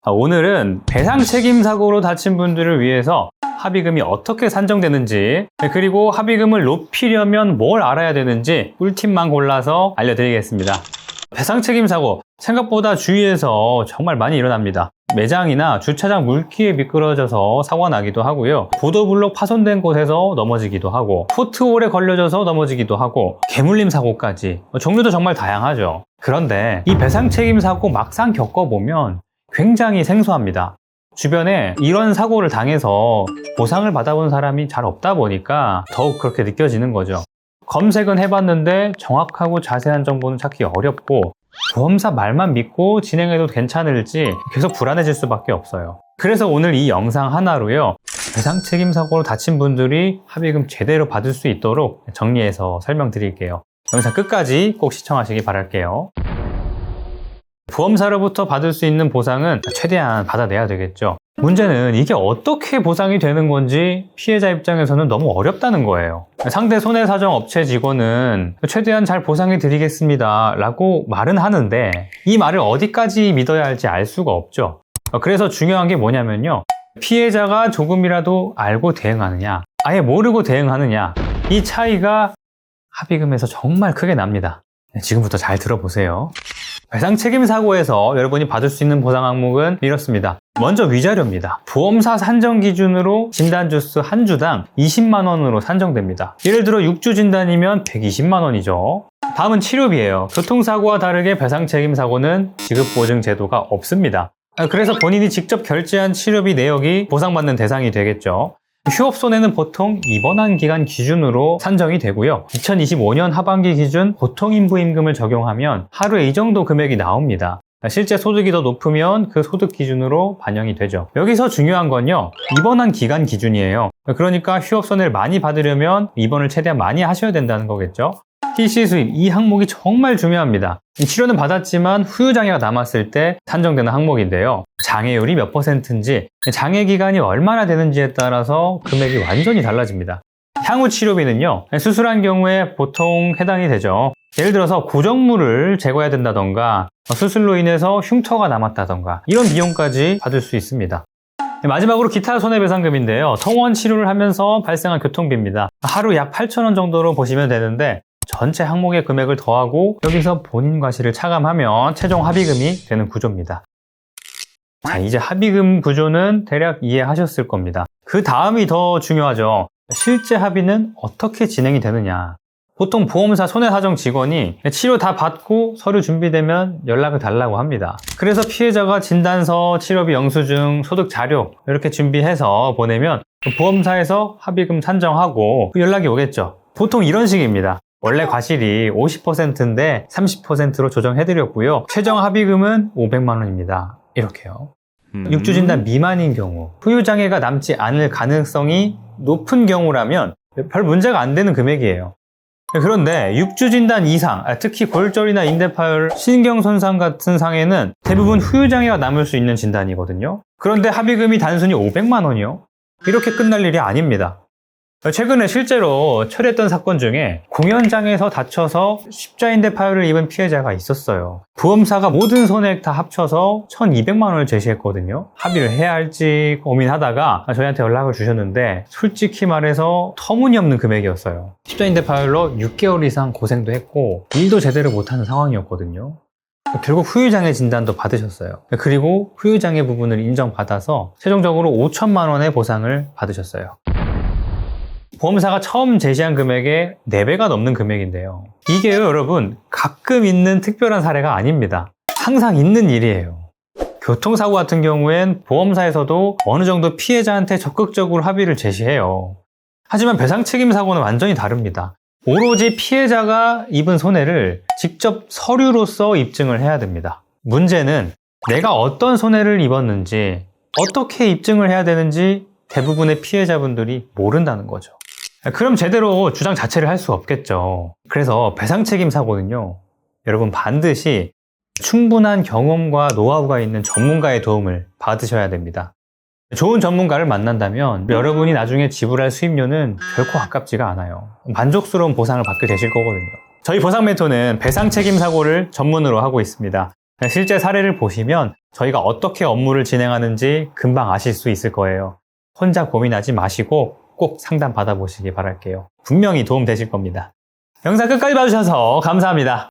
오늘은 배상 책임 사고로 다친 분들을 위해서 합의금이 어떻게 산정되는지, 그리고 합의금을 높이려면 뭘 알아야 되는지 꿀팁만 골라서 알려드리겠습니다. 배상 책임 사고, 생각보다 주위에서 정말 많이 일어납니다. 매장이나 주차장 물기에 미끄러져서 사고가 나기도 하고요. 보도블록 파손된 곳에서 넘어지기도 하고, 포트홀에 걸려져서 넘어지기도 하고, 개물림 사고까지 종류도 정말 다양하죠. 그런데 이 배상 책임 사고 막상 겪어보면 굉장히 생소합니다. 주변에 이런 사고를 당해서 보상을 받아본 사람이 잘 없다 보니까 더욱 그렇게 느껴지는 거죠. 검색은 해봤는데 정확하고 자세한 정보는 찾기 어렵고, 보험사 말만 믿고 진행해도 괜찮을지 계속 불안해질 수밖에 없어요. 그래서 오늘 이 영상 하나로요, 배상 책임 사고로 다친 분들이 합의금 제대로 받을 수 있도록 정리해서 설명드릴게요. 영상 끝까지 꼭 시청하시기 바랄게요. 보험사로부터 받을 수 있는 보상은 최대한 받아내야 되겠죠. 문제는 이게 어떻게 보상이 되는 건지 피해자 입장에서는 너무 어렵다는 거예요. 상대 손해사정 업체 직원은 최대한 잘 보상해 드리겠습니다 라고 말은 하는데, 이 말을 어디까지 믿어야 할지 알 수가 없죠. 그래서 중요한 게 뭐냐면요, 피해자가 조금이라도 알고 대응하느냐, 아예 모르고 대응하느냐, 이 차이가 합의금에서 정말 크게 납니다. 지금부터 잘 들어보세요. 배상 책임 사고에서 여러분이 받을 수 있는 보상 항목은 이렇습니다. 먼저 위자료입니다. 보험사 산정 기준으로 진단주수 한 주당 20만 원으로 산정됩니다. 예를 들어 6주 진단이면 120만 원이죠. 다음은 치료비예요. 교통사고와 다르게 배상 책임 사고는 지급보증 제도가 없습니다. 그래서 본인이 직접 결제한 치료비 내역이 보상받는 대상이 되겠죠. 휴업손해는 보통 입원한 기간 기준으로 산정이 되고요. 2025년 하반기 기준 보통인부임금을 적용하면 하루에 이 정도 금액이 나옵니다. 실제 소득이 더 높으면 그 소득 기준으로 반영이 되죠. 여기서 중요한 건요, 입원한 기간 기준이에요. 그러니까 휴업손해를 많이 받으려면 입원을 최대한 많이 하셔야 된다는 거겠죠. 필시 수입, 이 항목이 정말 중요합니다. 치료는 받았지만 후유장애가 남았을 때 산정되는 항목인데요. 장애율이 몇 %인지, 장애 기간이 얼마나 되는지에 따라서 금액이 완전히 달라집니다. 향후 치료비는요, 수술한 경우에 보통 해당이 되죠. 예를 들어서 고정물을 제거해야 된다던가, 수술로 인해서 흉터가 남았다던가, 이런 비용까지 받을 수 있습니다. 마지막으로 기타 손해배상금인데요, 통원 치료를 하면서 발생한 교통비입니다. 하루 약 8,000원 정도로 보시면 되는데, 전체 항목의 금액을 더하고 여기서 본인 과실을 차감하면 최종 합의금이 되는 구조입니다. 자, 이제 합의금 구조는 대략 이해하셨을 겁니다. 그 다음이 더 중요하죠. 실제 합의는 어떻게 진행이 되느냐. 보통 보험사 손해사정 직원이 치료 다 받고 서류 준비되면 연락을 달라고 합니다. 그래서 피해자가 진단서, 치료비 영수증, 소득 자료 이렇게 준비해서 보내면 보험사에서 합의금 산정하고 연락이 오겠죠. 보통 이런 식입니다. 원래 과실이 50%인데 30%로 조정해드렸고요. 최종 합의금은 500만 원입니다. 이렇게요. 6주 진단 미만인 경우, 후유장애가 남지 않을 가능성이 높은 경우라면 별 문제가 안 되는 금액이에요. 그런데 6주 진단 이상, 특히 골절이나 인대파열, 신경손상 같은 상해는 대부분 후유장애가 남을 수 있는 진단이거든요. 그런데 합의금이 단순히 500만 원이요? 이렇게 끝날 일이 아닙니다. 최근에 실제로 처리했던 사건 중에 공연장에서 다쳐서 십자인대 파열을 입은 피해자가 있었어요. 보험사가 모든 손해액 다 합쳐서 1,200만 원을 제시했거든요. 합의를 해야 할지 고민하다가 저희한테 연락을 주셨는데, 솔직히 말해서 터무니없는 금액이었어요. 십자인대 파열로 6개월 이상 고생도 했고 일도 제대로 못하는 상황이었거든요. 결국 후유장애 진단도 받으셨어요. 그리고 후유장애 부분을 인정받아서 최종적으로 5천만 원의 보상을 받으셨어요. 보험사가 처음 제시한 금액의 4배가 넘는 금액인데요. 이게요, 여러분, 가끔 있는 특별한 사례가 아닙니다. 항상 있는 일이에요. 교통사고 같은 경우엔 보험사에서도 어느 정도 피해자한테 적극적으로 합의를 제시해요. 하지만 배상 책임 사고는 완전히 다릅니다. 오로지 피해자가 입은 손해를 직접 서류로서 입증을 해야 됩니다. 문제는 내가 어떤 손해를 입었는지, 어떻게 입증을 해야 되는지 대부분의 피해자분들이 모른다는 거죠. 그럼 제대로 주장 자체를 할 수 없겠죠. 그래서 배상 책임 사고는요, 여러분 반드시 충분한 경험과 노하우가 있는 전문가의 도움을 받으셔야 됩니다. 좋은 전문가를 만난다면 여러분이 나중에 지불할 수입료는 결코 아깝지가 않아요. 만족스러운 보상을 받게 되실 거거든요. 저희 보상 멘토는 배상 책임 사고를 전문으로 하고 있습니다. 실제 사례를 보시면 저희가 어떻게 업무를 진행하는지 금방 아실 수 있을 거예요. 혼자 고민하지 마시고 꼭 상담 받아보시기 바랄게요. 분명히 도움 되실 겁니다. 영상 끝까지 봐주셔서 감사합니다.